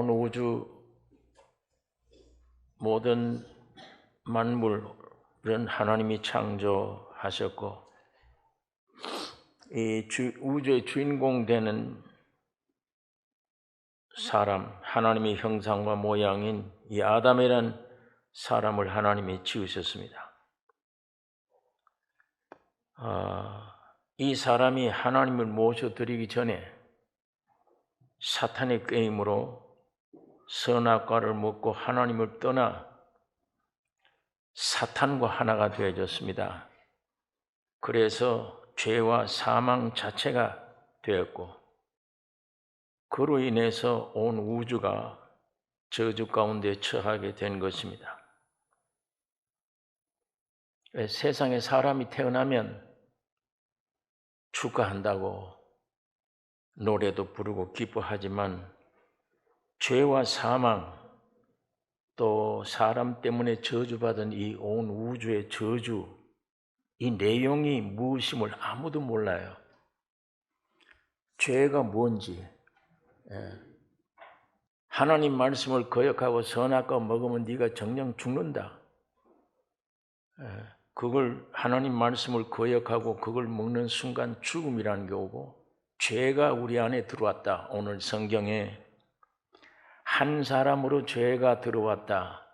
온 우주 모든 만물은 하나님이 창조하셨고 이 우주의 주인공 되는 사람, 하나님의 형상과 모양인 이 아담이라는 사람을 하나님이 지으셨습니다. 이 사람이 하나님을 모셔드리기 전에 사탄의 게임으로 선악과를 먹고 하나님을 떠나 사탄과 하나가 되어졌습니다. 그래서 죄와 사망 자체가 되었고 그로 인해서 온 우주가 저주 가운데 처하게 된 것입니다. 세상에 사람이 태어나면 축하한다고 노래도 부르고 기뻐하지만 죄와 사망 또 사람 때문에 저주받은 이 온 우주의 저주, 이 내용이 무엇임을 아무도 몰라요. 죄가 뭔지, 하나님 말씀을 거역하고 선악과 먹으면 네가 정녕 죽는다. 그걸 하나님 말씀을 거역하고 그걸 먹는 순간 죽음이라는 게 오고 죄가 우리 안에 들어왔다. 오늘 성경에 한 사람으로 죄가 들어왔다.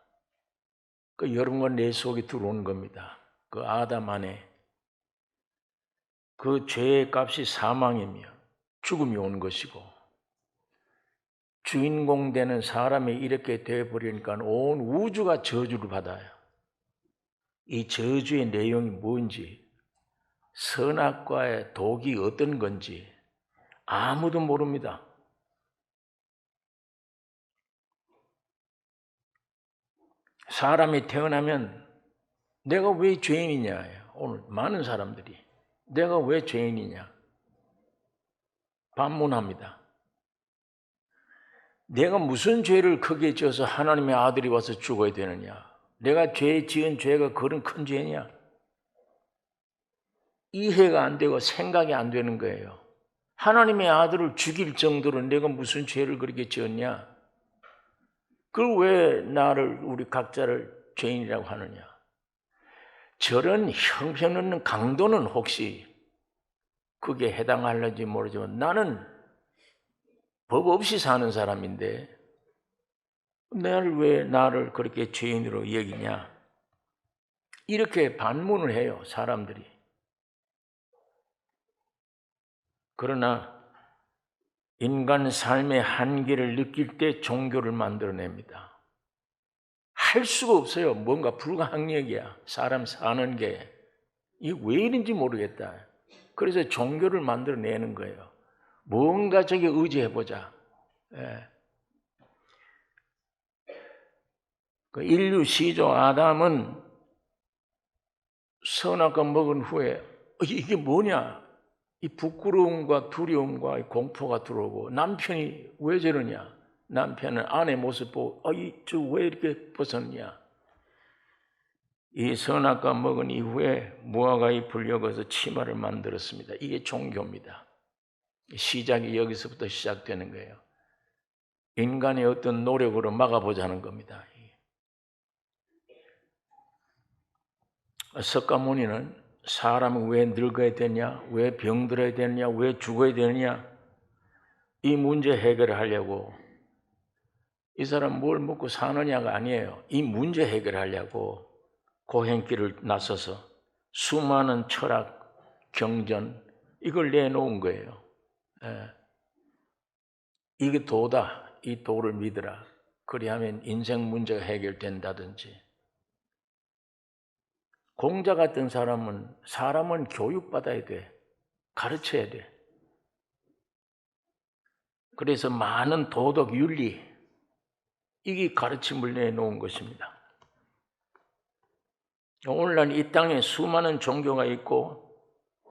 그 여러분과 내 속에 들어오는 겁니다. 그 아담 안에 그 죄의 값이 사망이며 죽음이 오는 것이고 주인공 되는 사람이 이렇게 되어버리니까 온 우주가 저주를 받아요. 이 저주의 내용이 뭔지, 선악과의 독이 어떤 건지 아무도 모릅니다. 사람이 태어나면 내가 왜 죄인이냐? 오늘 많은 사람들이 내가 왜 죄인이냐? 반문합니다. 내가 무슨 죄를 크게 지어서 하나님의 아들이 와서 죽어야 되느냐? 내가 지은 죄가 그런 큰 죄냐? 이해가 안 되고 생각이 안 되는 거예요. 하나님의 아들을 죽일 정도로 내가 무슨 죄를 그렇게 지었냐? 그걸 왜 나를 우리 각자를 죄인이라고 하느냐? 저런 형편없는 강도는 혹시 그게 해당할는지 모르지만 나는 법 없이 사는 사람인데 왜 나를 그렇게 죄인으로 여기냐? 이렇게 반문을 해요, 사람들이. 그러나 인간 삶의 한계를 느낄 때 종교를 만들어냅니다. 할 수가 없어요. 뭔가 불가항력이야. 사람 사는 게. 이게 왜 이런지 모르겠다. 그래서 종교를 만들어내는 거예요. 뭔가 저기 의지해보자. 그 인류 시조 아담은 선악과 먹은 후에 이게 뭐냐? 이 부끄러움과 두려움과 공포가 들어오고 남편이 왜 저러냐? 남편은 아내 모습 보고 저 왜 이렇게 벗었냐? 이 선악과 먹은 이후에 무화과에 불려가서 치마를 만들었습니다. 이게 종교입니다. 시작이 여기서부터 시작되는 거예요. 인간의 어떤 노력으로 막아보자는 겁니다. 석가모니는 사람은 왜 늙어야 되냐? 왜 병들어야 되느냐? 왜 죽어야 되느냐? 이 문제 해결을 하려고 이 사람 뭘 먹고 사느냐가 아니에요. 이 문제 해결하려고 고행길을 나서서 수많은 철학, 경전 이걸 내놓은 거예요. 이게 도다. 이 도를 믿으라. 그리하면 인생 문제가 해결된다든지. 공자 같은 사람은 교육받아야 돼. 가르쳐야 돼. 그래서 많은 도덕, 윤리 이게 가르침을 내놓은 것입니다. 오늘날 이 땅에 수많은 종교가 있고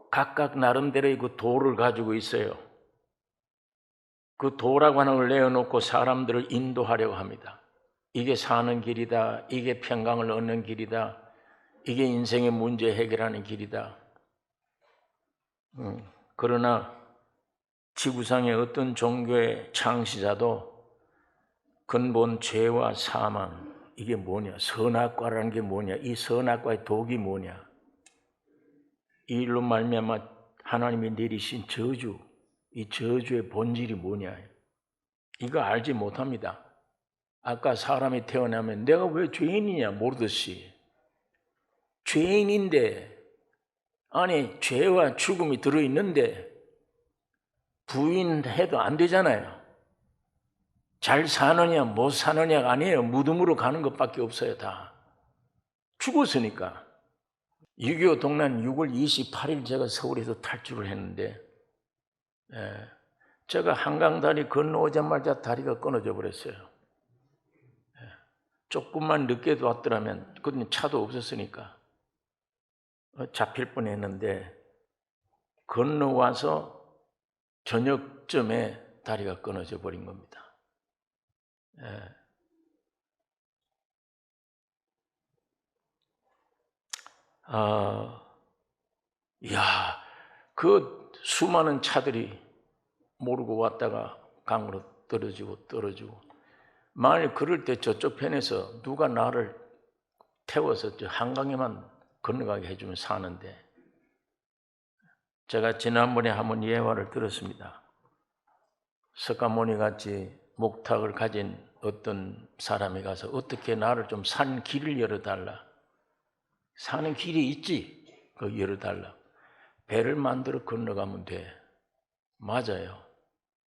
각각 나름대로의 그 도를 가지고 있어요. 그 도라고 하는 걸 내어놓고 사람들을 인도하려고 합니다. 이게 사는 길이다. 이게 평강을 얻는 길이다. 이게 인생의 문제 해결하는 길이다. 그러나 지구상의 어떤 종교의 창시자도 근본 죄와 사망, 이게 뭐냐? 선악과라는 게 뭐냐? 이 선악과의 독이 뭐냐? 이 일로 말미암아 하나님이 내리신 저주, 이 저주의 본질이 뭐냐? 이거 알지 못합니다. 아까 사람이 태어나면 내가 왜 죄인이냐 모르듯이, 죄인인데 안에 죄와 죽음이 들어있는데 부인해도 안 되잖아요. 잘 사느냐 못 사느냐가 아니에요. 무덤으로 가는 것밖에 없어요. 다 죽었으니까. 6.25 동란 6월 28일 제가 서울에서 탈출을 했는데, 제가 한강다리 건너오자마자 다리가 끊어져 버렸어요. 조금만 늦게 왔더라면, 그때는 차도 없었으니까 잡힐 뻔했는데, 건너와서 저녁쯤에 다리가 끊어져 버린 겁니다. 그 수많은 차들이 모르고 왔다가 강으로 떨어지고 만일 그럴 때 저쪽 편에서 누가 나를 태워서 저 한강에만 건너가게 해주면 사는데, 제가 지난번에 한번 예화를 들었습니다. 석가모니 같이 목탁을 가진 어떤 사람이 가서 어떻게 나를 좀 산 길을 열어달라. 사는 길이 있지, 그 열어달라. 배를 만들어 건너가면 돼. 맞아요.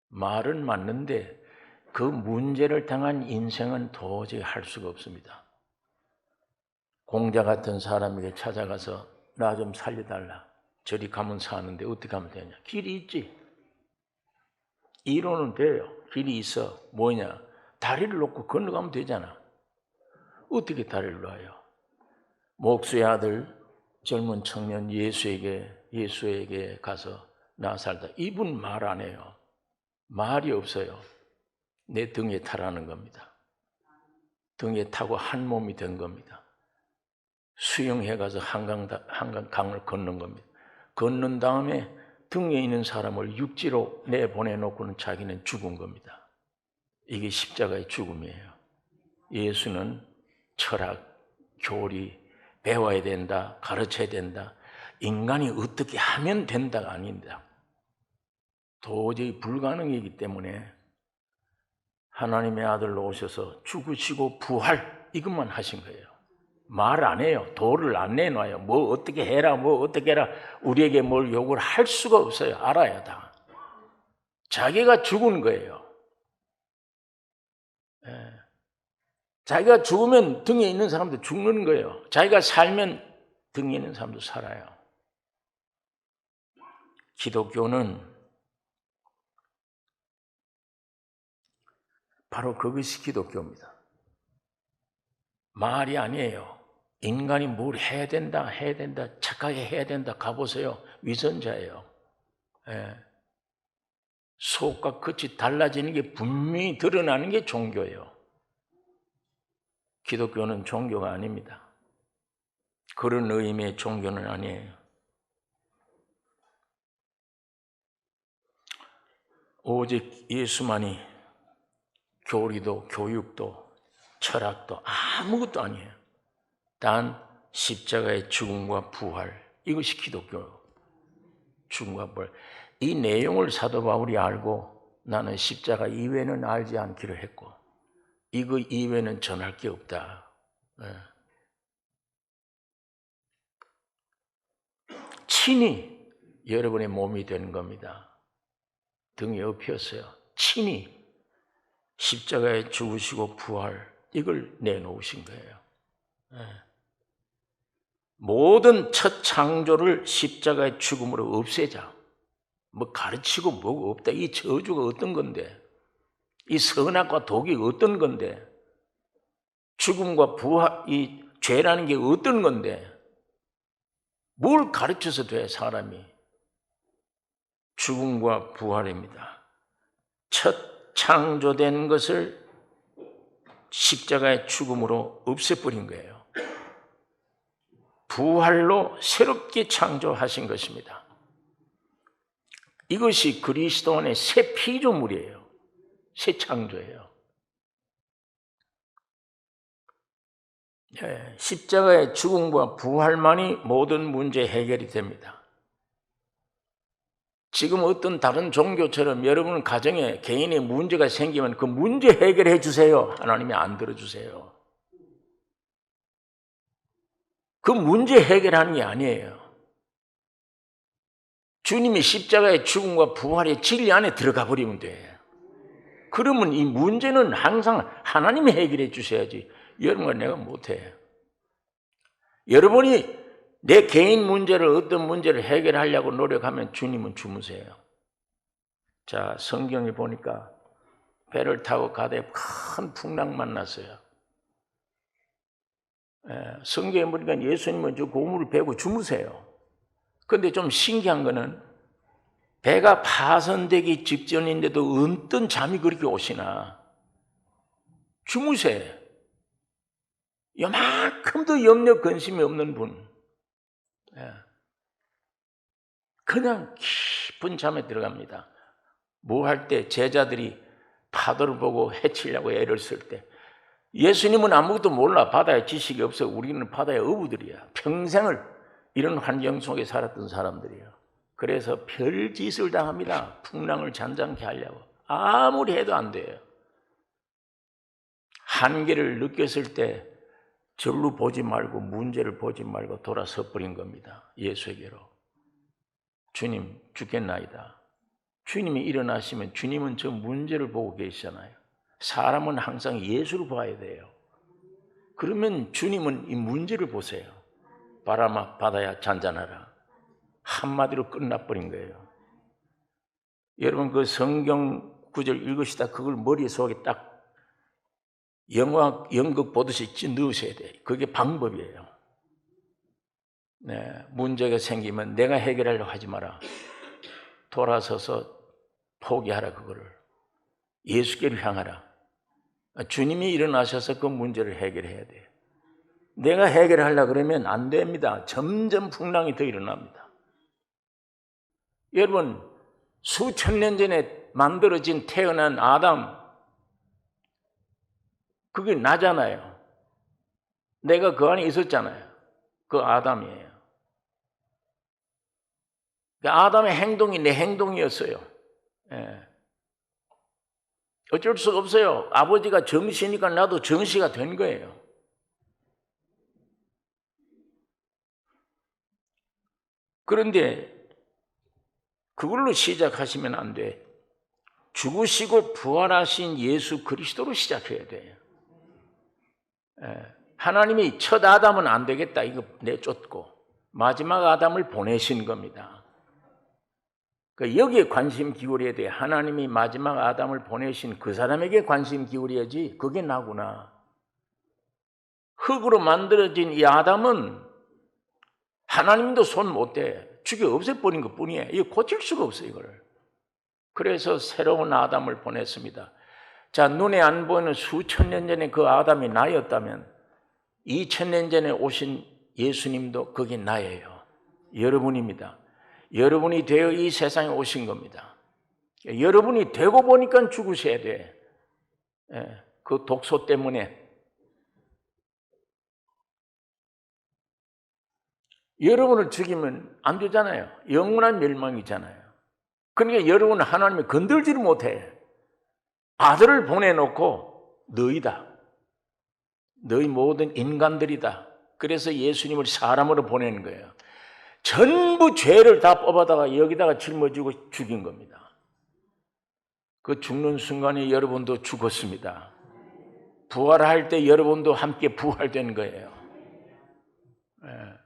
말은 맞는데 그 문제를 당한 인생은 도저히 할 수가 없습니다. 공자 같은 사람에게 찾아가서 나 좀 살려달라. 저리 가면 사는데 어떻게 하면 되냐. 길이 있지. 이론은 돼요. 길이 있어. 뭐냐. 다리를 놓고 건너가면 되잖아. 어떻게 다리를 놔요. 목수의 아들 젊은 청년 예수에게 가서 나 살다. 이분 말 안 해요. 말이 없어요. 내 등에 타라는 겁니다. 등에 타고 한 몸이 된 겁니다. 수영해 가서 한강을 건넌 겁니다. 건넌 다음에 등에 있는 사람을 육지로 내보내놓고는 자기는 죽은 겁니다. 이게 십자가의 죽음이에요. 예수는 철학, 교리, 배워야 된다, 가르쳐야 된다, 인간이 어떻게 하면 된다가 아닙니다. 도저히 불가능이기 때문에 하나님의 아들로 오셔서 죽으시고 부활, 이것만 하신 거예요. 말 안 해요. 도를 안 내놔요. 뭐 어떻게 해라, 뭐 어떻게 해라. 우리에게 뭘 요구를 할 수가 없어요. 알아요, 다. 자기가 죽은 거예요. 자기가 죽으면 등에 있는 사람도 죽는 거예요. 자기가 살면 등에 있는 사람도 살아요. 기독교는 바로 그것이 기독교입니다. 말이 아니에요. 인간이 뭘 해야 된다, 착하게 해야 된다. 가보세요. 위선자예요. 속과 끝이 달라지는 게 분명히 드러나는 게 종교예요. 기독교는 종교가 아닙니다. 그런 의미의 종교는 아니에요. 오직 예수만이 교리도 교육도 철학도 아무것도 아니에요. 단 십자가의 죽음과 부활, 이것이 기독교. 죽음과 부활. 이 내용을 사도 바울이 알고 나는 십자가 이외에는 알지 않기로 했고 이거 이외에는 전할 게 없다. 친히 여러분의 몸이 되는 겁니다. 등에 업혔어요. 친히 십자가에 죽으시고 부활, 이걸 내놓으신 거예요. 모든 첫 창조를 십자가의 죽음으로 없애자. 뭐 가르치고 뭐가 없다. 이 저주가 어떤 건데? 이 선악과 독이 어떤 건데? 죽음과 부활, 이 죄라는 게 어떤 건데? 뭘 가르쳐서 돼, 사람이? 죽음과 부활입니다. 첫 창조된 것을 십자가의 죽음으로 없애버린 거예요. 부활로 새롭게 창조하신 것입니다. 이것이 그리스도 안의 새 피조물이에요. 새 창조예요. 십자가의 죽음과 부활만이 모든 문제 해결이 됩니다. 지금 어떤 다른 종교처럼 여러분 가정에 개인의 문제가 생기면 그 문제 해결해 주세요. 하나님이 안 들어주세요. 그 문제 해결하는 게 아니에요. 주님이 십자가의 죽음과 부활의 진리 안에 들어가 버리면 돼. 그러면 이 문제는 항상 하나님이 해결해 주셔야지 여러분과 내가 못해. 여러분이 내 개인 문제를 어떤 문제를 해결하려고 노력하면 주님은 주무세요. 자, 성경에 보니까 배를 타고 가되 큰 풍랑 만났어요. 성경에 보니까 예수님은 저 고물을 베고 주무세요. 그런데 좀 신기한 거는 배가 파손되기 직전인데도 언뜻 잠이 그렇게 오시나 주무세. 요만큼도 염려 근심이 없는 분. 그냥 깊은 잠에 들어갑니다. 뭐 할 때 제자들이 파도를 보고 해치려고 애를 쓸 때 예수님은 아무것도 몰라. 바다에 지식이 없어. 우리는 바다의 어부들이야. 평생을 이런 환경 속에 살았던 사람들이에요. 그래서 별짓을 당합니다. 풍랑을 잔잔케 하려고. 아무리 해도 안 돼요. 한계를 느꼈을 때 절로 보지 말고 문제를 보지 말고 돌아서 버린 겁니다. 예수에게로. 주님 죽겠나이다. 주님이 일어나시면 주님은 저 문제를 보고 계시잖아요. 사람은 항상 예수를 봐야 돼요. 그러면 주님은 이 문제를 보세요. 바람아 바다야 잔잔하라. 한마디로 끝나버린 거예요. 여러분 그 성경 구절 읽으시다 그걸 머릿속에 딱 연극 보듯이 넣으셔야 돼요. 그게 방법이에요. 문제가 생기면 내가 해결하려고 하지 마라. 돌아서서 포기하라 그거를. 예수께로 향하라. 주님이 일어나셔서 그 문제를 해결해야 돼요. 내가 해결하려고 그러면 안 됩니다. 점점 풍랑이 더 일어납니다. 여러분 수천 년 전에 만들어진 태어난 아담 그게 나잖아요. 내가 그 안에 있었잖아요. 그 아담이에요. 아담의 행동이 내 행동이었어요. 어쩔 수가 없어요. 아버지가 정시니까 나도 정시가 된 거예요. 그런데 그걸로 시작하시면 안 돼. 죽으시고 부활하신 예수 그리스도로 시작해야 돼요. 하나님이 첫 아담은 안 되겠다 이거 내쫓고 마지막 아담을 보내신 겁니다. 여기에 관심 기울여야 돼. 하나님이 마지막 아담을 보내신 그 사람에게 관심 기울여야지. 그게 나구나. 흙으로 만들어진 이 아담은 하나님도 손 못 대. 죽여 없애버린 것뿐이에요. 이거 고칠 수가 없어요. 이거를. 그래서 새로운 아담을 보냈습니다. 자, 눈에 안 보이는 수천 년 전에 그 아담이 나였다면 2000년 전에 오신 예수님도 그게 나예요. 여러분입니다. 여러분이 되어 이 세상에 오신 겁니다. 여러분이 되고 보니까 죽으셔야 돼. 그 독소 때문에. 여러분을 죽이면 안 되잖아요. 영원한 멸망이잖아요. 그러니까 여러분은 하나님이 건들지를 못해. 아들을 보내놓고 너희다. 너희 모든 인간들이다. 그래서 예수님을 사람으로 보내는 거예요. 전부 죄를 다 뽑아다가 여기다가 짊어지고 죽인 겁니다. 그 죽는 순간에 여러분도 죽었습니다. 부활할 때 여러분도 함께 부활된 거예요.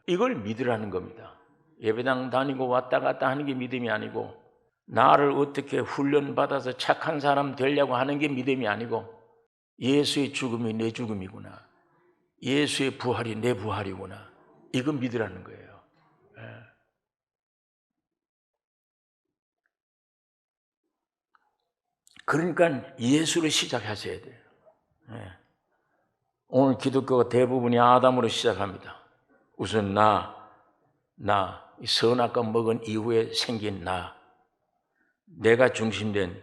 이걸 믿으라는 겁니다. 예배당 다니고 왔다 갔다 하는 게 믿음이 아니고 나를 어떻게 훈련받아서 착한 사람 되려고 하는 게 믿음이 아니고 예수의 죽음이 내 죽음이구나. 예수의 부활이 내 부활이구나. 이건 믿으라는 거예요. 그러니까 예수로 시작하셔야 돼요. 오늘 기독교가 대부분이 아담으로 시작합니다. 우선 이 선악과 먹은 이후에 생긴 내가 중심된.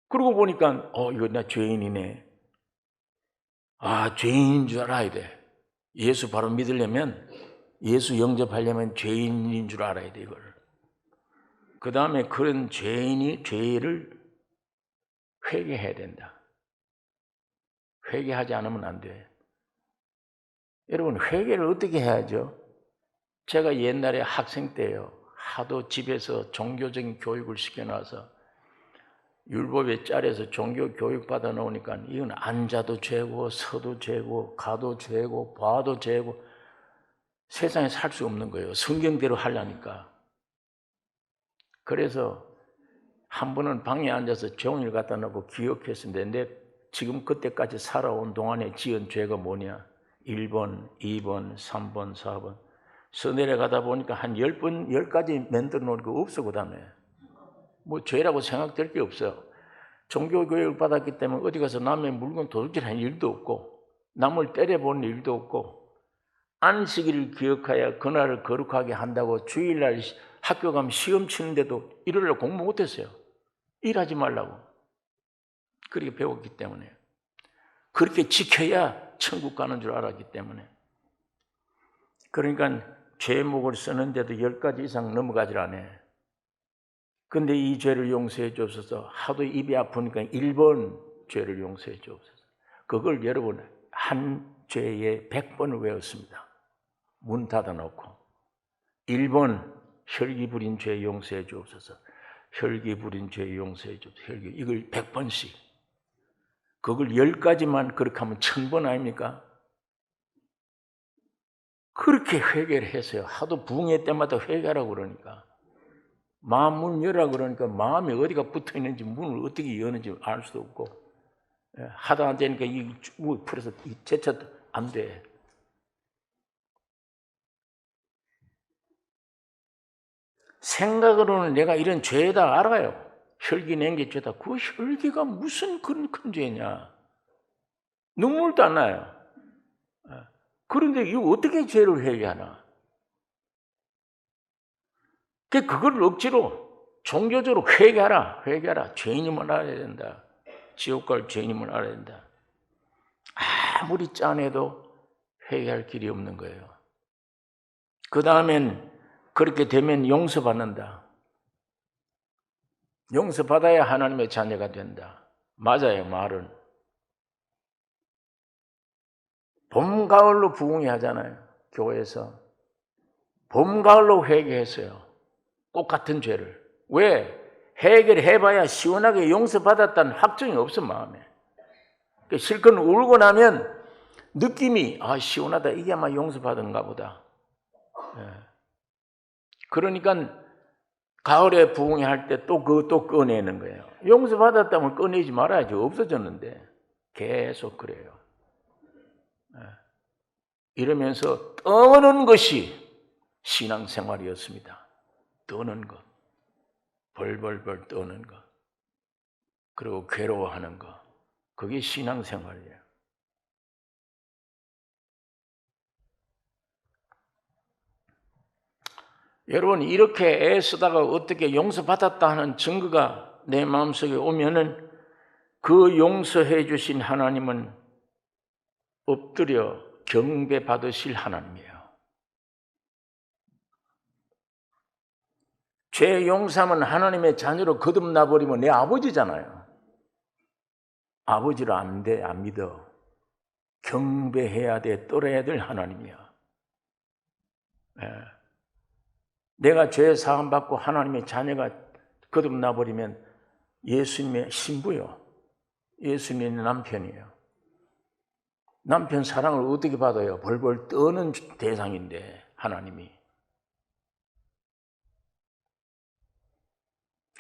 그러고 보니까 이거 나 죄인이네. 죄인인 줄 알아야 돼. 예수 바로 믿으려면, 예수 영접하려면 죄인인 줄 알아야 돼, 이걸. 그 다음에 그런 죄인이 죄를 회개해야 된다. 회개하지 않으면 안 돼. 여러분, 회개를 어떻게 해야죠? 제가 옛날에 학생 때요, 하도 집에서 종교적인 교육을 시켜놔서 율법에 짜려서 종교 교육 받아 놓으니까 이건 앉아도 죄고 서도 죄고 가도 죄고 봐도 죄고 세상에 살 수 없는 거예요. 성경대로 하려니까. 그래서 한 번은 방에 앉아서 종이를 갖다 놓고 기억했습니다. 근데 지금 그때까지 살아온 동안에 지은 죄가 뭐냐? 1번, 2번, 3번, 4번. 서 내려가다 보니까 한 10번, 10가지 만들어 놓은 거 없어, 그 다음에. 뭐 죄라고 생각될 게 없어요. 종교교육을 받았기 때문에 어디 가서 남의 물건 도둑질한 일도 없고, 남을 때려본 일도 없고, 안식일을 기억하여 그날을 거룩하게 한다고 주일날 학교 가면 시험 치는데도 일요일날 공부 못했어요. 일하지 말라고. 그렇게 배웠기 때문에. 그렇게 지켜야 천국 가는 줄 알았기 때문에. 그러니까 죄목을 쓰는데도 10가지 이상 넘어가질 않아요. 근데 이 죄를 용서해 주옵소서. 하도 입이 아프니까 1번 죄를 용서해 주옵소서. 그걸 여러분 한 죄에 100번을 외웠습니다. 문 닫아놓고 1번 혈기 부린 죄 용서해 주옵소서. 혈기 부린 죄 용서해 주옵소서. 혈기, 이걸 100번씩. 그걸 10가지만 그렇게 하면 1000번 아닙니까? 그렇게 회개를 했어요. 하도 부흥회 때마다 회개하라고 그러니까. 마음 문 열라 그러니까 마음이 어디가 붙어 있는지 문을 어떻게 여는지 알 수도 없고, 하다 안 되니까 이 풀어서 제쳐도 안 돼. 생각으로는 내가 이런 죄다 알아요. 혈기 낸 게 죄다. 그 혈기가 무슨 그런 큰 죄냐. 눈물도 안 나요. 그런데 이거 어떻게 죄를 회개하나? 그걸 억지로 종교적으로 회개하라. 죄인임을 알아야 된다. 지옥 갈 죄인임을 알아야 된다. 아무리 짠해도 회개할 길이 없는 거예요. 그 다음엔 그렇게 되면 용서받는다. 용서받아야 하나님의 자녀가 된다. 맞아요, 말은. 봄, 가을로 부흥회 하잖아요, 교회에서. 봄, 가을로 회개했어요. 똑같은 죄를. 왜? 해결해봐야 시원하게 용서받았다는 확정이 없어, 마음에. 실컷 울고 나면 느낌이, 시원하다. 이게 아마 용서받은가 보다. 그러니까 가을에 부흥회 할 때 또 그것도 꺼내는 거예요. 용서받았다면 꺼내지 말아야지. 없어졌는데. 계속 그래요. 이러면서 떠는 것이 신앙생활이었습니다. 떠는 것. 벌벌벌 떠는 것. 그리고 괴로워하는 것. 그게 신앙생활이에요. 여러분, 이렇게 애쓰다가 어떻게 용서받았다 하는 증거가 내 마음속에 오면은 그 용서해 주신 하나님은 엎드려 경배 받으실 하나님이에요. 죄 용서하면 하나님의 자녀로 거듭나 버리면 내 아버지잖아요. 아버지를 안 돼, 안 믿어. 경배해야 돼, 떨어야 될 하나님이야. 내가 죄 사함 받고 하나님의 자녀가 거듭나 버리면 예수님의 신부요. 예수님의 남편이에요. 남편 사랑을 어떻게 받아요? 벌벌 떠는 대상인데 하나님이.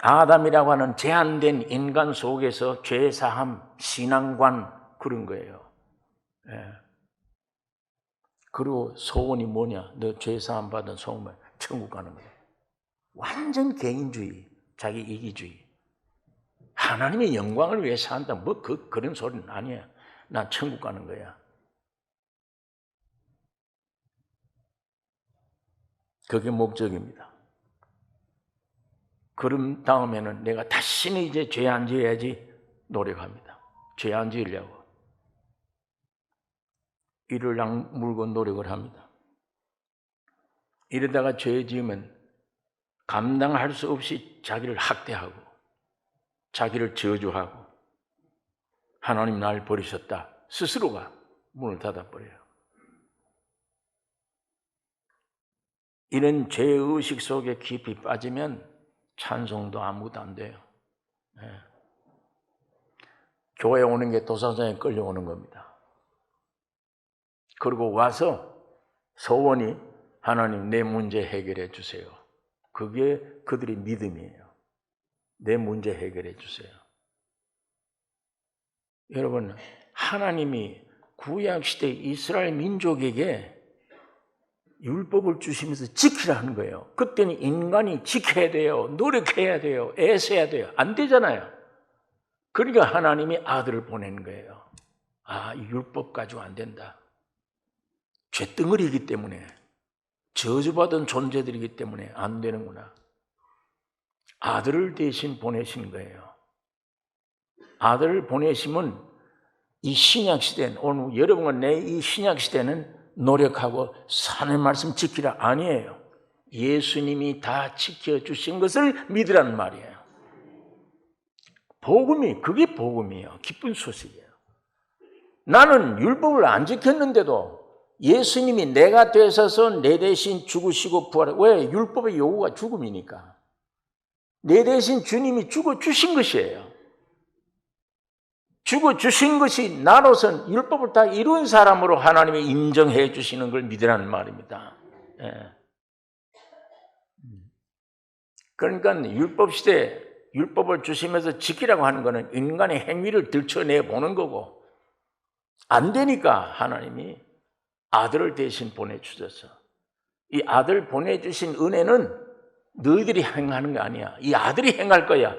아담이라고 하는 제한된 인간 속에서 죄사함, 신앙관 그런 거예요. 그리고 소원이 뭐냐? 너 죄사함 받은 소원은 천국 가는 거예요. 완전 개인주의, 자기 이기주의. 하나님의 영광을 위해 산다. 그런 소리는 아니야. 난 천국 가는 거야. 그게 목적입니다. 그런 다음에는 내가 다시는 이제 죄 안 지어야지 노력합니다. 죄 안 지으려고. 이를 악물고 노력을 합니다. 이러다가 죄 지으면 감당할 수 없이 자기를 학대하고 자기를 저주하고 하나님 날 버리셨다. 스스로가 문을 닫아버려요. 이런 죄의식 속에 깊이 빠지면 찬송도 아무것도 안 돼요. 교회 오는 게 도사장에 끌려오는 겁니다. 그리고 와서 소원이 하나님 내 문제 해결해 주세요. 그게 그들의 믿음이에요. 내 문제 해결해 주세요. 여러분, 하나님이 구약시대 이스라엘 민족에게 율법을 주시면서 지키라는 거예요. 그때는 인간이 지켜야 돼요. 노력해야 돼요. 애써야 돼요. 안 되잖아요. 그러니까 하나님이 아들을 보낸 거예요. 이 율법 가지고 안 된다. 쇳덩어리이기 때문에, 저주받은 존재들이기 때문에 안 되는구나. 아들을 대신 보내신 거예요. 아들을 보내시면 이 신약시대는, 오늘 여러분과 내 이 신약시대는 노력하고 하나님 말씀 지키라 아니에요. 예수님이 다 지켜주신 것을 믿으라는 말이에요. 그게 복음이에요. 기쁜 소식이에요. 나는 율법을 안 지켰는데도 예수님이 내가 되셔서 내 대신 죽으시고 부활해. 왜? 율법의 요구가 죽음이니까. 내 대신 주님이 죽어주신 것이에요. 죽어주신 것이 나로선 율법을 다 이룬 사람으로 하나님이 인정해 주시는 걸 믿으라는 말입니다. 그러니까 율법 시대에 율법을 주시면서 지키라고 하는 것은 인간의 행위를 들춰내 보는 거고, 안 되니까 하나님이 아들을 대신 보내주셔서, 이 아들 보내주신 은혜는 너희들이 행하는 게 아니야. 이 아들이 행할 거야.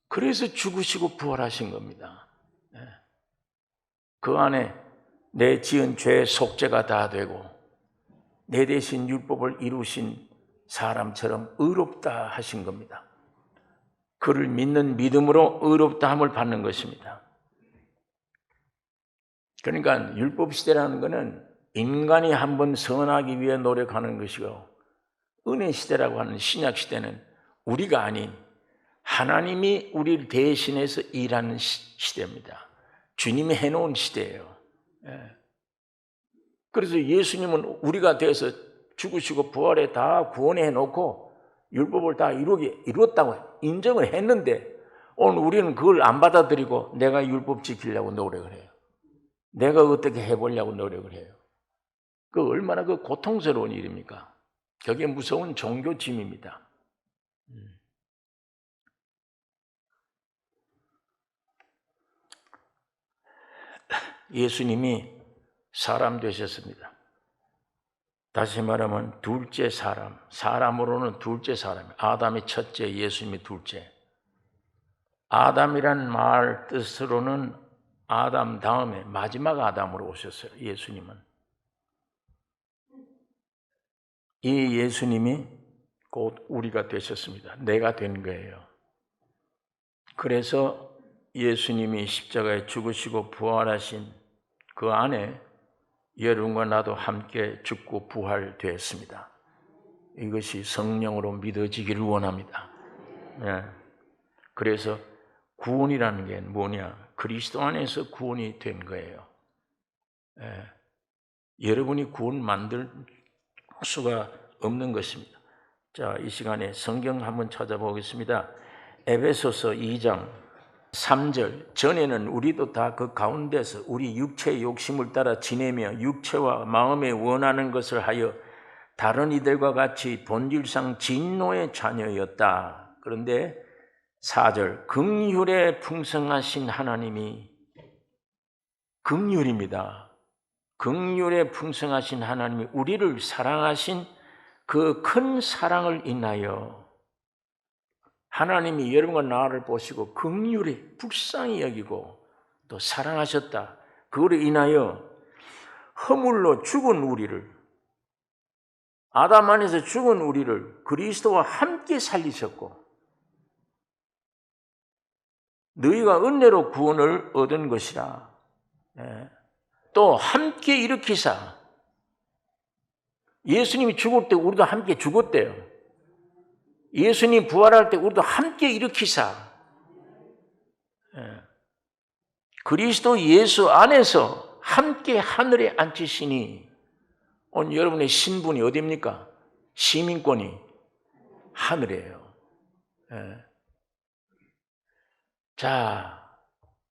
그래서 죽으시고 부활하신 겁니다. 그 안에 내 지은 죄의 속죄가 다 되고 내 대신 율법을 이루신 사람처럼 의롭다 하신 겁니다. 그를 믿는 믿음으로 의롭다함을 받는 것입니다. 그러니까 율법 시대라는 것은 인간이 한번 선하기 위해 노력하는 것이고, 은혜 시대라고 하는 신약 시대는 우리가 아닌 하나님이 우리를 대신해서 일하는 시대입니다. 주님이 해놓은 시대예요. 그래서 예수님은 우리가 돼서 죽으시고 부활에 다 구원해 놓고 율법을 다 이루었다고 인정을 했는데, 오늘 우리는 그걸 안 받아들이고 내가 율법 지키려고 노력을 해요. 내가 어떻게 해보려고 노력을 해요. 그 얼마나 그 고통스러운 일입니까? 그게 무서운 종교짐입니다. 예수님이 사람 되셨습니다. 다시 말하면 둘째 사람, 사람으로는 둘째 사람, 아담이 첫째, 예수님이 둘째. 아담이란 말 뜻으로는 아담 다음에 마지막 아담으로 오셨어요. 예수님은. 이 예수님이 곧 우리가 되셨습니다. 내가 된 거예요. 그래서 예수님이 십자가에 죽으시고 부활하신 그 안에 여러분과 나도 함께 죽고 부활되었습니다. 이것이 성령으로 믿어지기를 원합니다. 그래서 구원이라는 게 뭐냐? 그리스도 안에서 구원이 된 거예요. 여러분이 구원 만들 수가 없는 것입니다. 자, 이 시간에 성경 한번 찾아보겠습니다. 에베소서 2장 3절. 전에는 우리도 다 그 가운데서 우리 육체의 욕심을 따라 지내며 육체와 마음에 원하는 것을 하여 다른 이들과 같이 본질상 진노의 자녀였다. 그런데 4절. 긍휼에 풍성하신 하나님이, 긍휼입니다. 긍휼에 풍성하신 하나님이 우리를 사랑하신 그 큰 사랑을 인하여, 하나님이 여러분과 나를 보시고 긍휼히 불쌍히 여기고 또 사랑하셨다. 그거로 인하여 허물로 죽은 우리를, 아담 안에서 죽은 우리를 그리스도와 함께 살리셨고, 너희가 은혜로 구원을 얻은 것이라. 또 함께 일으키사. 예수님이 죽을 때 우리도 함께 죽었대요. 예수님 부활할 때 우리도 함께 일으키사. 그리스도 예수 안에서 함께 하늘에 앉히시니. 오늘 여러분의 신분이 어디입니까? 시민권이 하늘이에요. 자,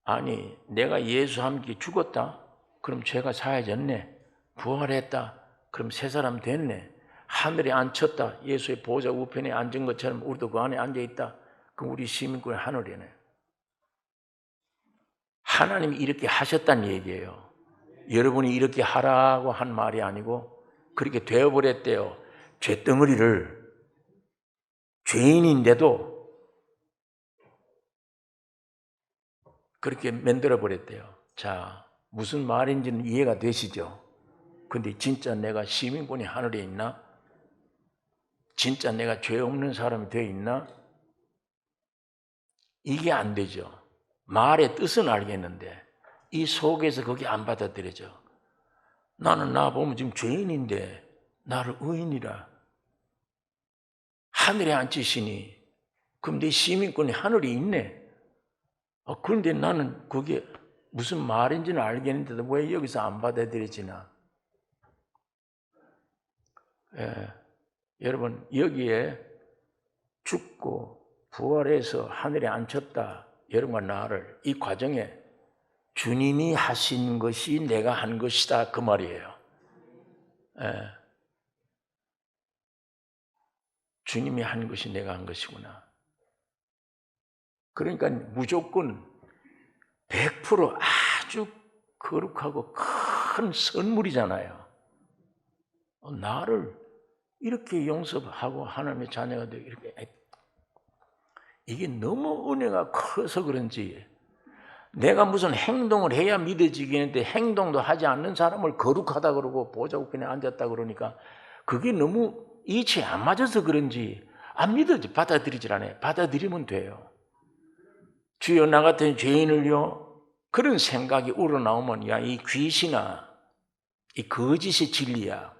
아니 내가 예수와 함께 죽었다? 그럼 죄가 사해졌네. 부활했다? 그럼 새 사람 됐네. 하늘에 앉혔다. 예수의 보좌 우편에 앉은 것처럼 우리도 그 안에 앉아있다. 그럼 우리 시민권이 하늘이네. 하나님이 이렇게 하셨다는 얘기예요. 여러분이 이렇게 하라고 한 말이 아니고 그렇게 되어버렸대요. 죄덩어리를, 죄인인데도 그렇게 만들어버렸대요. 자, 무슨 말인지는 이해가 되시죠? 근데 진짜 내가 시민권이 하늘에 있나? 진짜 내가 죄 없는 사람이 되어 있나? 이게 안 되죠. 말의 뜻은 알겠는데 이 속에서 그게 안 받아들여져. 나는 나 보면 지금 죄인인데 나를 의인이라 하늘에 앉히시니 그럼 내 시민권이 하늘에 있네. 그런데 나는 그게 무슨 말인지는 알겠는데도 왜 여기서 안 받아들여지나? 여러분 여기에 죽고 부활해서 하늘에 앉혔다. 여러분과 나를 이 과정에 주님이 하신 것이 내가 한 것이다 그 말이에요. 주님이 한 것이 내가 한 것이구나. 그러니까 무조건 100% 아주 거룩하고 큰 선물이잖아요. 나를 이렇게 용서하고 하나님의 자녀가 되고 이렇게 이게 너무 은혜가 커서 그런지 내가 무슨 행동을 해야 믿어지겠는데 행동도 하지 않는 사람을 거룩하다 그러고 보좌 우편에 앉았다 그러니까 그게 너무 이치에 안 맞아서 그런지 안 믿어지 받아들이질 않아요. 받아들이면 돼요. 주여 나 같은 죄인을요 그런 생각이 우러나오면 야 이 귀신아 이 거짓이 진리야.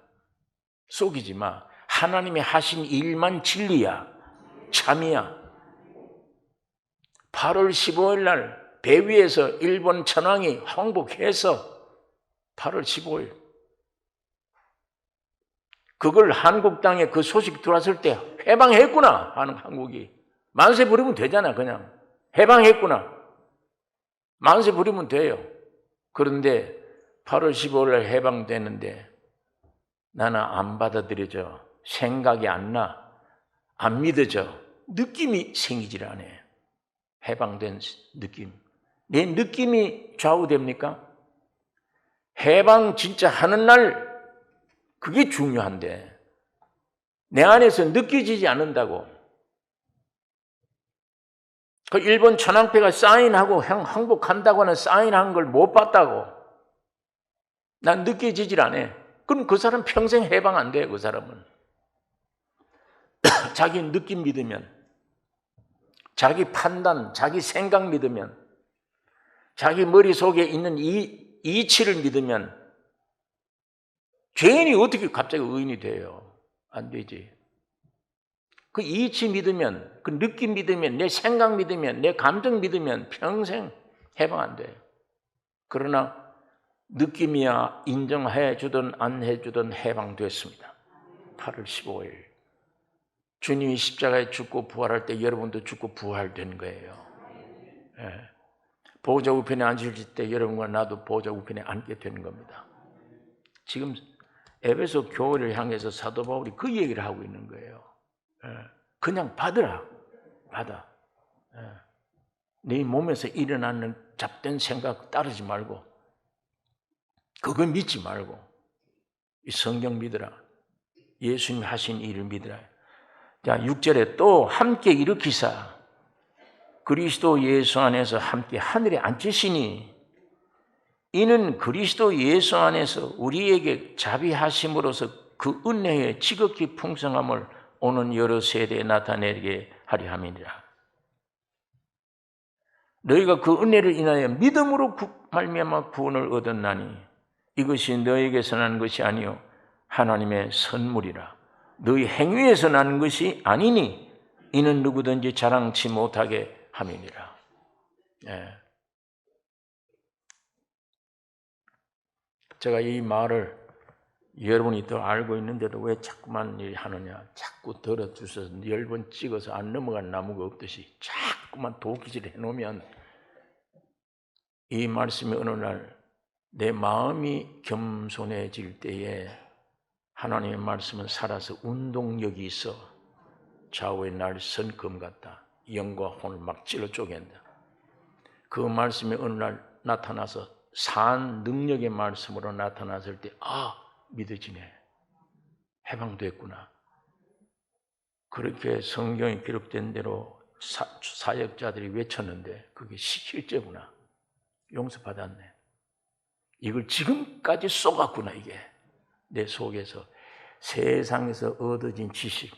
속이지 마. 하나님이 하신 일만 진리야. 참이야. 8월 15일 날 배 위에서 일본 천황이 항복해서 8월 15일 그걸 한국 땅에 그 소식 들어왔을 때 해방했구나 하는 한국이 만세 부리면 되잖아. 그냥 해방했구나 만세 부리면 돼요. 그런데 8월 15일 날 해방되는데 나는 안 받아들여져. 생각이 안 나. 안 믿어져. 느낌이 생기질 않아. 해방된 느낌. 내 느낌이 좌우됩니까? 해방 진짜 하는 날 그게 중요한데 내 안에서 느껴지지 않는다고. 그 일본 천황폐가 사인하고 항복한다고 하는 사인한 걸 못 봤다고. 난 느껴지질 않아. 그럼 그 사람 평생 해방 안 돼. 그 사람은. 자기 느낌 믿으면, 자기 판단, 자기 생각 믿으면, 자기 머릿속에 있는 이치를 믿으면 죄인이 어떻게 갑자기 의인이 돼요? 안 되지. 그 이치 믿으면, 그 느낌 믿으면, 내 생각 믿으면, 내 감정 믿으면 평생 해방 안 돼. 그러나 느낌이야 인정해 주든 안 해주든 해방됐습니다. 8월 15일 주님이 십자가에 죽고 부활할 때 여러분도 죽고 부활된 거예요. 보좌 우편에 앉으실 때 여러분과 나도 보좌 우편에 앉게 되는 겁니다. 지금 에베소 교회를 향해서 사도 바울이 그 얘기를 하고 있는 거예요. 그냥 받으라. 받아. 네 몸에서 일어나는 잡된 생각 따르지 말고 그거 믿지 말고 이 성경 믿으라. 예수님 하신 일을 믿으라. 자, 6절에 또 함께 일으키사 그리스도 예수 안에서 함께 하늘에 앉으시니 이는 그리스도 예수 안에서 우리에게 자비하심으로써 그 은혜의 지극히 풍성함을 오는 여러 세대에 나타내게 하려 함이니라. 너희가 그 은혜를 인하여 믿음으로 말미암아 구원을 얻었나니 이것이 너에게서 나는 것이 아니요 하나님의 선물이라. 너희 행위에서 나는 것이 아니니 이는 누구든지 자랑치 못하게 함이니라. 제가 이 말을 여러분이 더 알고 있는데도 왜 자꾸만 하느냐, 자꾸 들어주셔서 10번 찍어서 안 넘어간 나무가 없듯이 자꾸만 도기질 해놓으면 이 말씀이 어느 날 내 마음이 겸손해질 때에 하나님의 말씀은 살아서 운동력이 있어 좌우에 날 선 검 같다. 영과 혼을 막 찔러 쪼갠다. 그 말씀이 어느 날 나타나서 산 능력의 말씀으로 나타났을 때 믿어지네. 해방됐구나. 그렇게 성경에 기록된 대로 사역자들이 외쳤는데 그게 실제구나. 용서받았네. 이걸 지금까지 쏘갔구나. 이게 내 속에서 세상에서 얻어진 지식,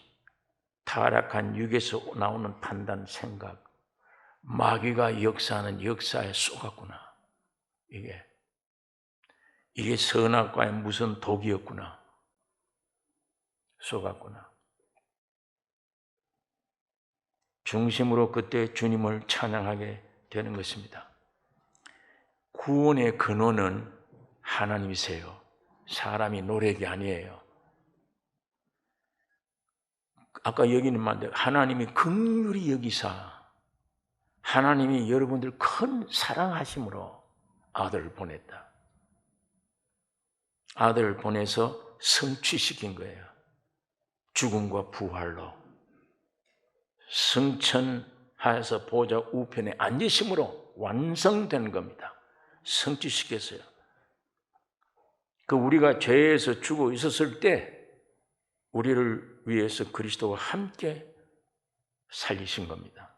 타락한 육에서 나오는 판단, 생각, 마귀가 역사하는 역사에 쏘갔구나. 이게 선악과의 무슨 독이었구나. 쏘갔구나. 중심으로 그때 주님을 찬양하게 되는 것입니다. 구원의 근원은 하나님이세요. 사람이 노력이 아니에요. 아까 여기는 말대로 하나님이 긍휼히 여기사 하나님이 여러분들 큰 사랑하심으로 아들을 보냈다. 아들을 보내서 성취시킨 거예요. 죽음과 부활로 승천하여서 보좌 우편에 앉으심으로 완성된 겁니다. 성취시켰어요. 우리가 죄에서 죽어 있었을 때 우리를 위해서 그리스도와 함께 살리신 겁니다.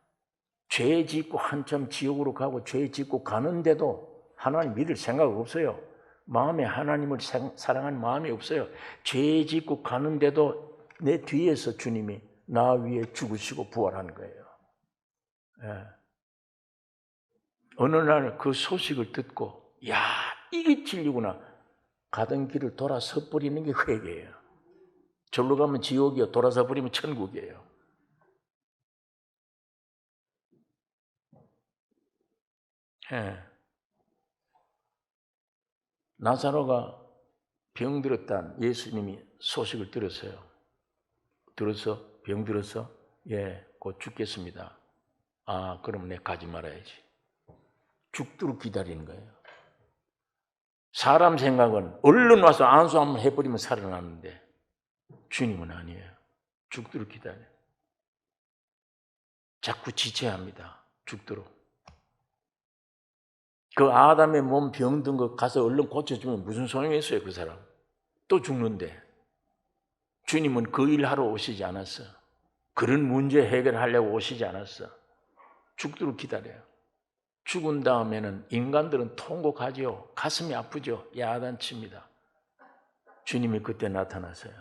죄 짓고 한참 지옥으로 가고 죄 짓고 가는데도 하나님 믿을 생각 없어요. 마음에 하나님을 사랑하는 마음이 없어요. 죄 짓고 가는데도 내 뒤에서 주님이 나 위에 죽으시고 부활하는 거예요. 어느 날 그 소식을 듣고 이게 진리구나. 가던 길을 돌아서 버리는 게 회개예요. 절로 가면 지옥이요. 돌아서 버리면 천국이에요. 나사로가 병들었다는 예수님이 소식을 들었어요. 병들어서 곧 죽겠습니다. 그럼 내가 가지 말아야지. 죽도록 기다리는 거예요. 사람 생각은 얼른 와서 안수 한번 해버리면 살아나는데 주님은 아니에요. 죽도록 기다려요. 자꾸 지체합니다. 죽도록. 그 아담의 몸 병든 거 가서 얼른 고쳐주면 무슨 소용이 있어요, 그 사람. 또 죽는데. 주님은 그 일 하러 오시지 않았어. 그런 문제 해결하려고 오시지 않았어. 죽도록 기다려요. 죽은 다음에는 인간들은 통곡하지요. 가슴이 아프죠. 야단칩니다. 주님이 그때 나타나서요.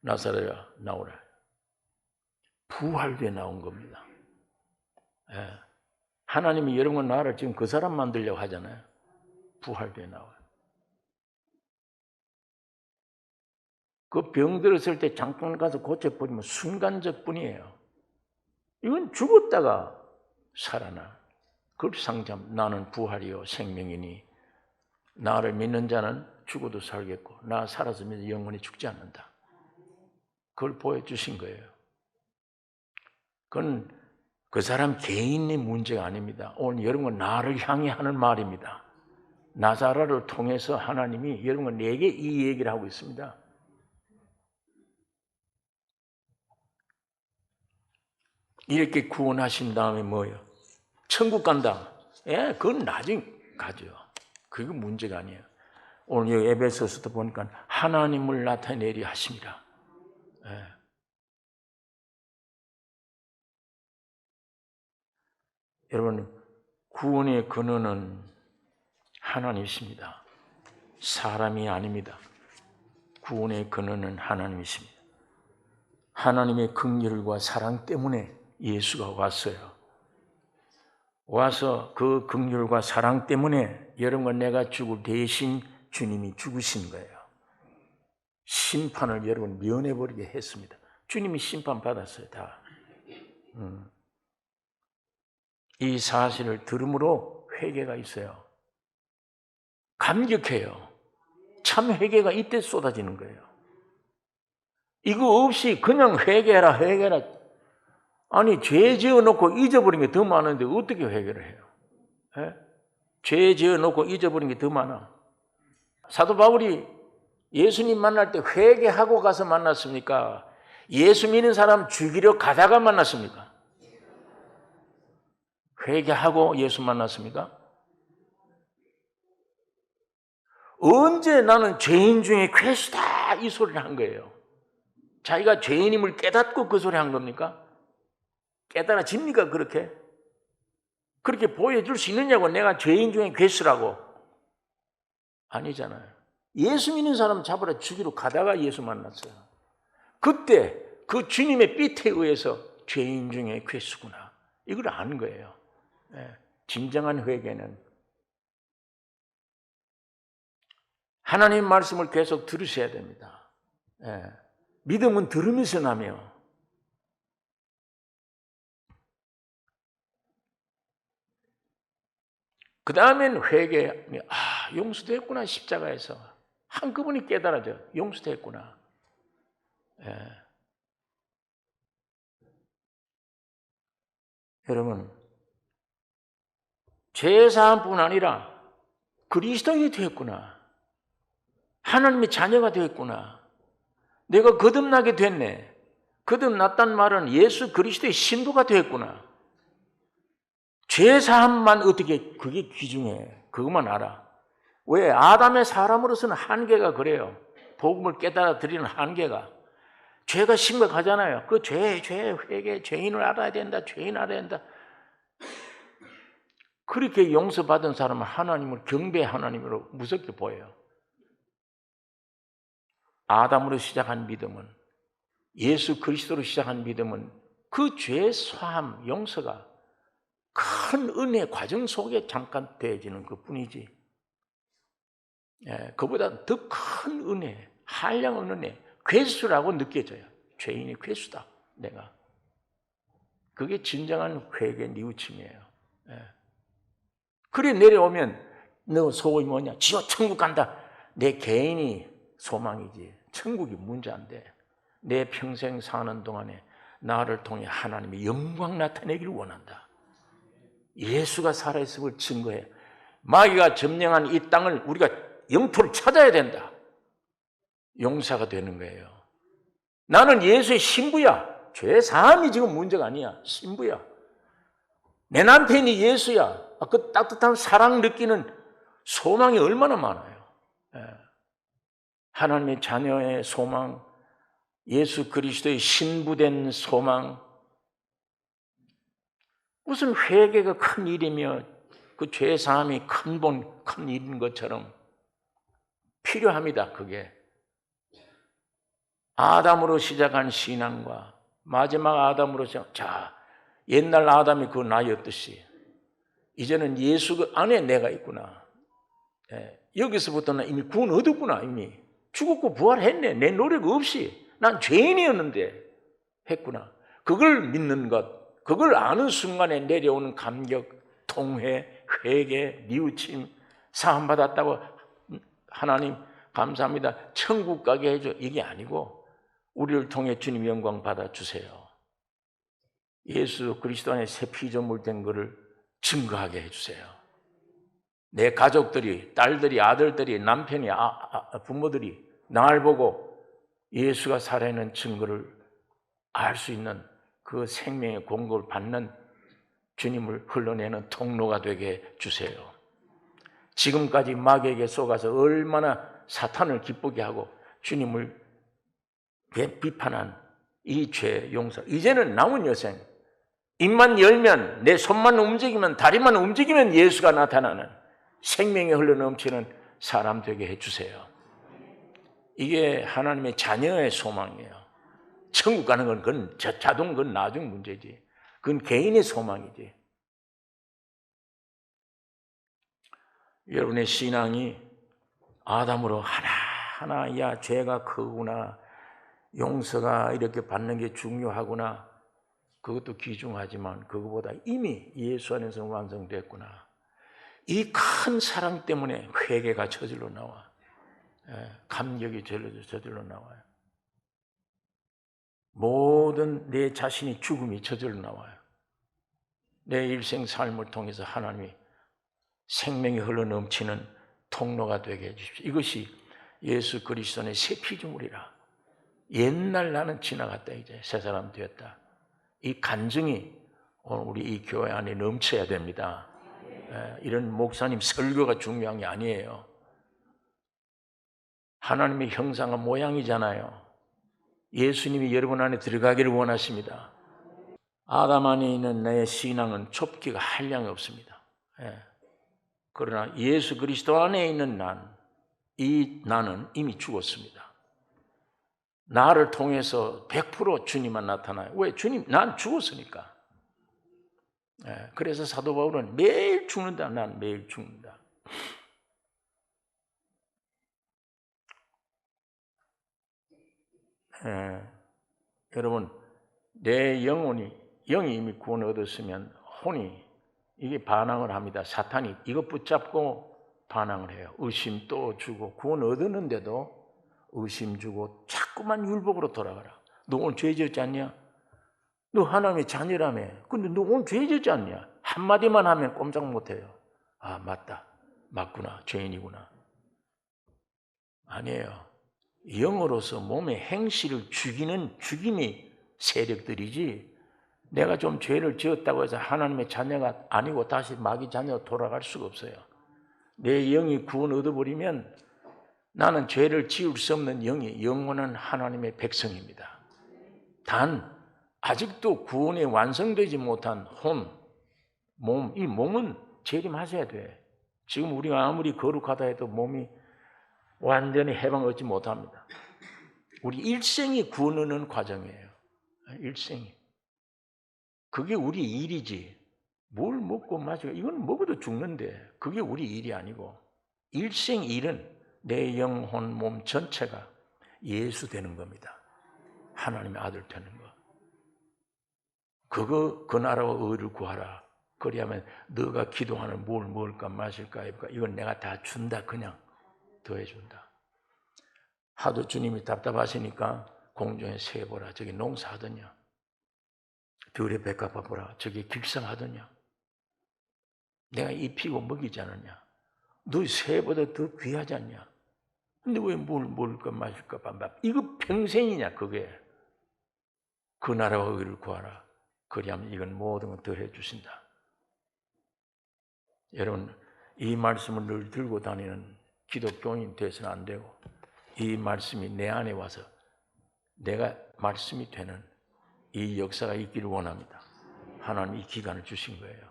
나사로야 나오라. 부활돼 나온 겁니다. 하나님이 여러분 나를 지금 그 사람 만들려고 하잖아요. 부활돼 나와요. 그 병들었을 때 잠깐 가서 고쳐버리면 순간적 뿐이에요. 이건 죽었다가 살아나. 급상참 나는 부활이요 생명이니 나를 믿는 자는 죽어도 살겠고 나 살아서 믿어 영원히 죽지 않는다. 그걸 보여주신 거예요. 그건 그 사람 개인의 문제가 아닙니다. 오늘 여러분은 나를 향해 하는 말입니다. 나사로를 통해서 하나님이 여러분 내게 이 얘기를 하고 있습니다. 이렇게 구원하신 다음에 뭐예요? 천국 간다. 그건 나중에 가죠. 그게 문제가 아니에요. 오늘 여기 에베소서도 보니까 하나님을 나타내리 하십니다. 여러분, 구원의 근원은 하나님이십니다. 사람이 아닙니다. 구원의 근원은 하나님이십니다. 하나님의 긍휼과 사랑 때문에 예수가 왔어요. 와서 그 긍휼과 사랑 때문에 여러분과 내가 죽을 대신 주님이 죽으신 거예요. 심판을 여러분 면해버리게 했습니다. 주님이 심판받았어요, 다. 이 사실을 들음으로 회개가 있어요. 감격해요. 참 회개가 이때 쏟아지는 거예요. 이거 없이 그냥 회개해라. 아니, 죄 지어놓고 잊어버린 게 더 많은데 어떻게 회개를 해요? 예? 죄 지어놓고 잊어버린 게 더 많아. 사도 바울이 예수님 만날 때 회개하고 가서 만났습니까? 예수 믿는 사람 죽이려 가다가 만났습니까? 회개하고 예수 만났습니까? 언제 나는 죄인 중에 괴수다 이 소리를 한 거예요. 자기가 죄인임을 깨닫고 그 소리 한 겁니까? 깨달아집니까 그렇게? 그렇게 보여줄 수 있느냐고, 내가 죄인 중에 괴수라고. 아니잖아요. 예수 믿는 사람 잡으러 죽이러 가다가 예수 만났어요. 그때 그 주님의 삐태에 의해서 죄인 중에 괴수구나, 이걸 아는 거예요. 진정한 회개는 하나님 말씀을 계속 들으셔야 됩니다. 믿음은 들으면서 나며, 그 다음엔 회개, 용서됐구나. 십자가에서 한꺼번에 깨달아져. 용서됐구나. 여러분, 죄사함뿐 아니라 그리스도인이 되었구나. 하나님의 자녀가 되었구나. 내가 거듭나게 됐네. 거듭났단 말은 예수 그리스도의 신부가 되었구나. 죄사함만 어떻게 그게 귀중해. 그것만 알아. 왜? 아담의 사람으로서는 한계가 그래요. 복음을 깨달아 드리는 한계가. 죄가 심각하잖아요. 그 회개, 죄인을 알아야 된다. 죄인 알아야 된다. 그렇게 용서받은 사람은 하나님을 경배 하나님으로 무섭게 보여요. 아담으로 시작한 믿음은, 예수 그리스도로 시작한 믿음은 그 죄 사함, 용서가 큰 은혜 과정 속에 잠깐 되어지는 것뿐이지. 그보다 더 큰 은혜, 한량한 은혜, 괴수라고 느껴져요. 죄인이 괴수다, 내가. 그게 진정한 회개 뉘우침이에요. 그래 내려오면 너 소원이 뭐냐? 지어 천국 간다. 내 개인이 소망이지. 천국이 문제 안 돼. 내 평생 사는 동안에 나를 통해 하나님의 영광 나타내기를 원한다. 예수가 살아있음을 증거해. 마귀가 점령한 이 땅을 우리가 영토를 찾아야 된다. 용사가 되는 거예요. 나는 예수의 신부야. 죄 사함이 지금 문제가 아니야. 신부야. 내 남편이 예수야. 그 따뜻한 사랑 느끼는 소망이 얼마나 많아요. 하나님의 자녀의 소망, 예수 그리스도의 신부된 소망. 무슨 회개가 큰 일이며 그 죄사함이 큰 일인 것처럼 필요합니다. 그게 아담으로 시작한 신앙과 마지막 아담으로 시작. 자, 옛날 아담이 그 나였듯이 이제는 예수 안에 내가 있구나. 여기서부터는 이미 구원 얻었구나. 이미 죽었고 부활했네. 내 노력 없이 난 죄인이었는데 했구나. 그걸 믿는 것, 그걸 아는 순간에 내려오는 감격, 통회, 회개, 뉘우침, 사함받았다고 하나님 감사합니다. 천국 가게 해줘. 이게 아니고 우리를 통해 주님 영광 받아주세요. 예수 그리스도 안에 새 피조물 된 것을 증거하게 해주세요. 내 가족들이, 딸들이, 아들들이, 남편이, 부모들이 나를 보고 예수가 살아있는 증거를 알 수 있는 그 생명의 공급을 받는 주님을 흘러내는 통로가 되게 해주세요. 지금까지 마귀에게 속아서 얼마나 사탄을 기쁘게 하고 주님을 비판한 이 죄 용서. 이제는 남은 여생, 입만 열면, 내 손만 움직이면, 다리만 움직이면 예수가 나타나는 생명이 흘러넘치는 사람 되게 해주세요. 이게 하나님의 자녀의 소망이에요. 천국 가는 건 그건 자동, 그건 나중 문제지. 그건 개인의 소망이지. 여러분의 신앙이 아담으로 하나하나 야 죄가 크구나, 용서가 이렇게 받는 게 중요하구나, 그것도 귀중하지만 그것보다 이미 예수 안에서 완성됐구나. 이 큰 사랑 때문에 회개가 저절로 나와. 감격이 저절로 나와요. 모든 내 자신이 죽음이 저절로 나와요. 내 일생 삶을 통해서 하나님이 생명이 흘러넘치는 통로가 되게 해주십시오. 이것이 예수 그리스도의 새 피조물이라. 옛날 나는 지나갔다 이제 새 사람 되었다. 이 간증이 오늘 우리 이 교회 안에 넘쳐야 됩니다. 이런 목사님 설교가 중요한 게 아니에요. 하나님의 형상과 모양이잖아요. 예수님이 여러분 안에 들어가기를 원하십니다. 아담 안에 있는 내 신앙은 좁기가 한량이 없습니다. 그러나 예수 그리스도 안에 있는 나는 이미 죽었습니다. 나를 통해서 100% 주님만 나타나요. 왜? 주님, 난 죽었으니까. 그래서 사도 바울은 매일 죽는다. 난 매일 죽는다. 여러분, 내 영이 이미 구원을 얻었으면 혼이 이게 반항을 합니다. 사탄이 이것 붙잡고 반항을 해요. 의심 또 주고, 구원 얻었는데도 의심 주고 자꾸만 율법으로 돌아가라. 너 오늘 죄 지었지 않냐? 너 하나님의 자녀라며. 근데 너 오늘 죄 지었지 않냐? 한마디만 하면 꼼짝 못해요. 아, 맞다. 맞구나. 죄인이구나. 아니에요. 영으로서 몸의 행실을 죽이는 죽임이 세력들이지, 내가 좀 죄를 지었다고 해서 하나님의 자녀가 아니고 다시 마귀 자녀로 돌아갈 수가 없어요. 내 영이 구원 얻어버리면 나는 죄를 지을 수 없는 영이 영원한 하나님의 백성입니다. 단 아직도 구원이 완성되지 못한 몸, 이 몸은 재림하셔야 돼. 지금 우리가 아무리 거룩하다 해도 몸이 완전히 해방을 얻지 못합니다. 우리 일생이 구원 얻는 과정이에요. 일생이. 그게 우리 일이지. 뭘 먹고 마시고 이건 먹어도 죽는데 그게 우리 일이 아니고, 일생 일은 내 영혼 몸 전체가 예수 되는 겁니다. 하나님의 아들 되는 거. 그 나라와 의를 구하라. 그리하면 너가 기도하는 뭘 먹을까 마실까 입을까 이건 내가 다 준다. 그냥 더해준다. 하도 주님이 답답하시니까 공중에 새 보라. 저기 농사하더냐. 들에 백합화 보라. 저기 길성하더냐. 내가 입히고 먹이지 않느냐. 너 새보다 더 귀하지 않냐. 근데 왜 뭘 먹을까 마실까 반밥. 이거 평생이냐 그게. 그 나라와 의를 구하라. 그리하면 이건 모든 걸 더해 주신다. 여러분, 이 말씀을 늘 들고 다니는 기독교인 돼서는 안 되고, 이 말씀이 내 안에 와서 내가 말씀이 되는 이 역사가 있기를 원합니다. 하나님 이 기간을 주신 거예요.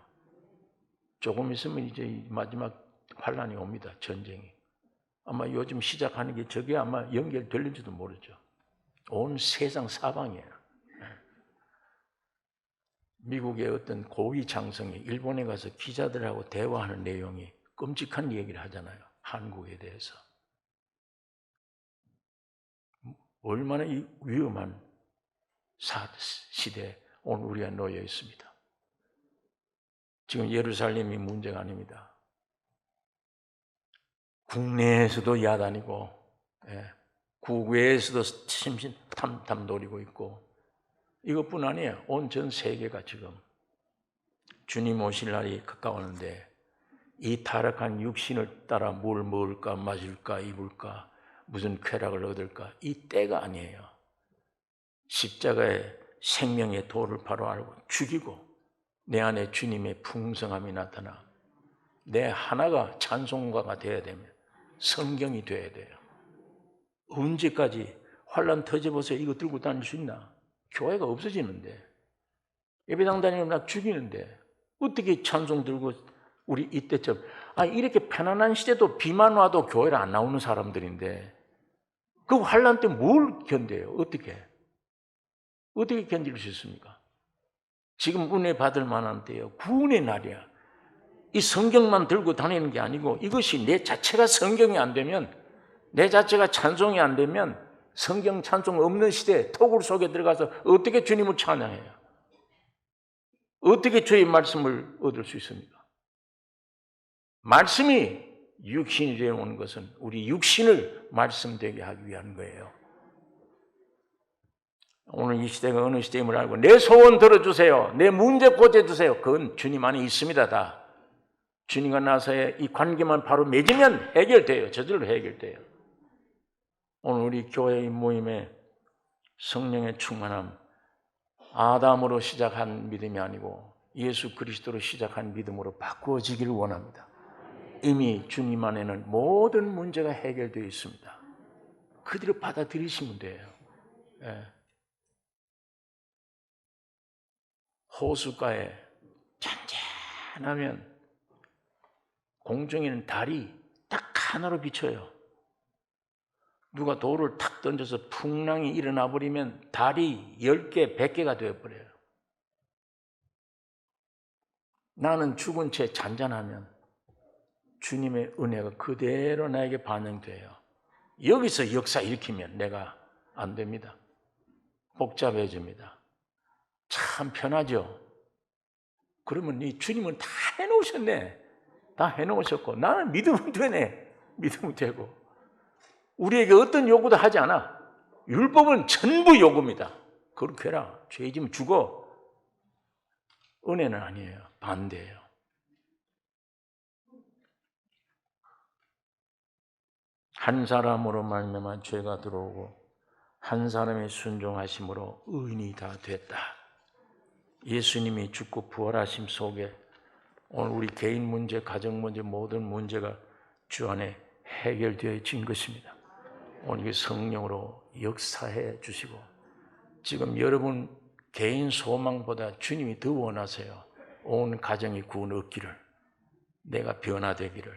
조금 있으면 이제 마지막 환란이 옵니다. 전쟁이. 아마 요즘 시작하는 게 저게 아마 연결될는지도 모르죠. 온 세상 사방이에요. 미국의 어떤 고위 장성이 일본에 가서 기자들하고 대화하는 내용이 끔찍한 얘기를 하잖아요. 한국에 대해서. 얼마나 위험한 시대에 오늘 우리가 놓여 있습니다. 지금 예루살렘이 문제가 아닙니다. 국내에서도 야단이고, 국외에서도 탐탐 노리고 있고, 이것뿐 아니에요. 온 전 세계가 지금 주님 오실 날이 가까웠는데 이 타락한 육신을 따라 뭘 먹을까 마실까 입을까 무슨 쾌락을 얻을까 이 때가 아니에요. 십자가의 생명의 도를 바로 알고 죽이고 내 안에 주님의 풍성함이 나타나 내 하나가 찬송가가 되어야 되면 성경이 되어야 돼요. 언제까지 환란 터져보세요. 이거 들고 다닐 수 있나? 교회가 없어지는데, 예배당 다니면 나 죽이는데 어떻게 찬송 들고 우리 이때처럼 이렇게 편안한 시대도 비만 와도 교회를 안 나오는 사람들인데 그 환란 때 뭘 견뎌요? 어떻게 견딜 수 있습니까? 지금 은혜 받을 만한 때요. 구원의 날이야. 이 성경만 들고 다니는 게 아니고 이것이 내 자체가 성경이 안 되면 내 자체가 찬송이 안 되면 성경 찬송 없는 시대에 토굴 속에 들어가서 어떻게 주님을 찬양해요? 어떻게 주의 말씀을 얻을 수 있습니까? 말씀이 육신이 되어 온 것은 우리 육신을 말씀되게 하기 위한 거예요. 오늘 이 시대가 어느 시대임을 알고 내 소원 들어주세요. 내 문제 고쳐주세요. 그건 주님 안에 있습니다. 다. 주님과 나서의 이 관계만 바로 맺으면 해결돼요. 저절로 해결돼요. 오늘 우리 교회의 모임에 성령의 충만함, 아담으로 시작한 믿음이 아니고 예수 그리스도로 시작한 믿음으로 바꾸어지기를 원합니다. 이미 주님 안에는 모든 문제가 해결되어 있습니다. 그대로 받아들이시면 돼요. 예. 호숫가에 잔잔하면 공중에는 달이 딱 하나로 비쳐요. 누가 돌을 탁 던져서 풍랑이 일어나 버리면 달이 10개, 100개가 되어버려요. 나는 죽은 채 잔잔하면 주님의 은혜가 그대로 나에게 반영돼요. 여기서 역사 일으키면 내가 안 됩니다. 복잡해집니다. 참 편하죠. 그러면 이 주님은 다 해놓으셨네. 다 해놓으셨고 나는 믿으면 되네. 믿으면 되고 우리에게 어떤 요구도 하지 않아. 율법은 전부 요구입니다. 그렇게 해라. 죄지면 죽어. 은혜는 아니에요. 반대예요. 한 사람으로 말미암아 죄가 들어오고 한 사람의 순종하심으로 의인이 다 됐다. 예수님이 죽고 부활하심 속에 오늘 우리 개인 문제, 가정 문제, 모든 문제가 주 안에 해결되어진 것입니다. 오늘 성령으로 역사해 주시고 지금 여러분 개인 소망보다 주님이 더 원하세요. 온 가정이 구원 얻기를, 내가 변화되기를,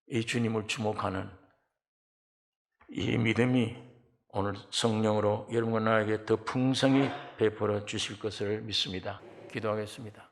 이 주님을 주목하는 이 믿음이 오늘 성령으로 여러분과 나에게 더 풍성히 베풀어 주실 것을 믿습니다. 기도하겠습니다.